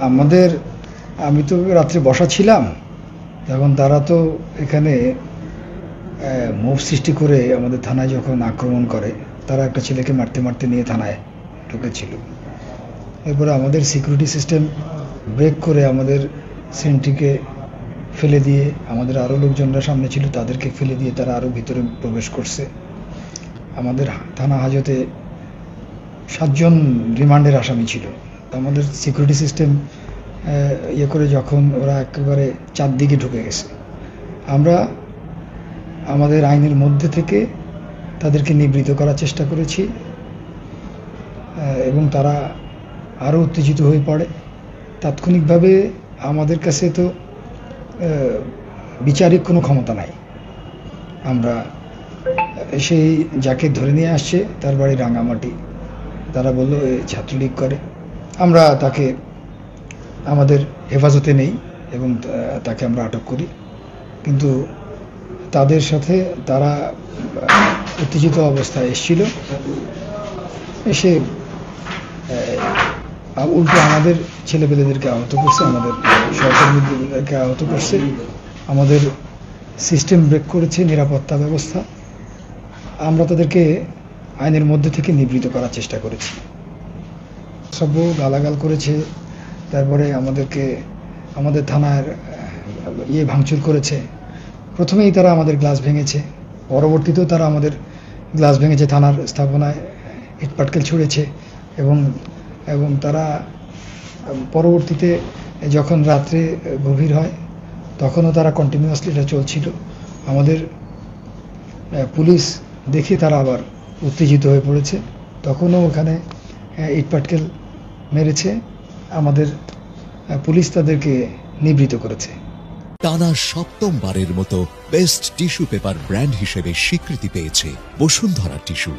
আমাদের আমি তো রাত্রে বসা ছিলাম, তখন তারা তো এখানে মুভ সৃষ্টি করে আমাদের থানায় যখন আক্রমণ করে, তারা একটা ছেলেকে মারতে মারতে নিয়ে থানায় ঢুকেছিল। এরপরে আমাদের সিকিউরিটি সিস্টেম ব্রেক করে আমাদের সেন্ট্রিকে ফেলে দিয়ে, আমাদের আরও লোকজনরা সামনে ছিল তাদেরকে ফেলে দিয়ে তারা আরও ভিতরে প্রবেশ করছে। আমাদের থানা হাজতে 7 জন রিমান্ডের আসামি ছিল। আমাদের সিকিউরিটি সিস্টেম ইয়ে করে যখন ওরা একেবারে চারদিকে ঢুকে গেছে, আমরা আমাদের আইনের মধ্যে থেকে তাদেরকে নিবৃত করার চেষ্টা করেছি এবং তারা আরও উত্তেজিত হয়ে পড়ে। তাৎক্ষণিকভাবে আমাদের কাছে তো বিচারিক কোনো ক্ষমতা নাই। আমরা সেই যাকে ধরে নিয়ে আসছে তার বাড়ি রাঙামাটি, তারা বলল এ ছাত্রলীগ করে। আমরা তাকে আমাদের হেফাজতে নেই এবং তাকে আমরা আটক করি, কিন্তু তাদের সাথে তারা উত্তেজিত অবস্থায় এসেছিল, এসে উল্টো আমাদের ছেলেপেলেদেরকে আহত করছে, আমাদের সহকর্মীদেরকে আহত করছে। আমাদের সিস্টেম ব্রেক করেছে, নিরাপত্তা ব্যবস্থা। আমরা তাদেরকে আইনের মধ্যে থেকে নিবৃত করার চেষ্টা করেছি। সব গালাগাল করেছে, তারপরে আমাদেরকে আমাদের থানার ভাঙচুর করেছে। প্রথমেই তারা আমাদের গ্লাস ভেঙেছে, পরবর্তীতেও তারা আমাদের গ্লাস ভেঙেছে, থানার স্থাপনায় ইটপাটকেল ছুঁড়েছে এবং তারা পরবর্তীতে যখন রাত্রে গভীর হয় তখনও তারা কন্টিনিউয়াসলি এটা চলছিল। আমাদের পুলিশ দেখে তারা আবার উত্তেজিত হয়ে পড়েছে, তখনও ওখানে ইটপাটকেল মেরেছে। আমাদের পুলিশ তাদেরকে নিবৃত করেছে। টানা 7ম বারের মতো বেস্ট টিস্যু পেপার ব্র্যান্ড হিসেবে স্বীকৃতি পেয়েছে বসুন্ধরা টিস্যু।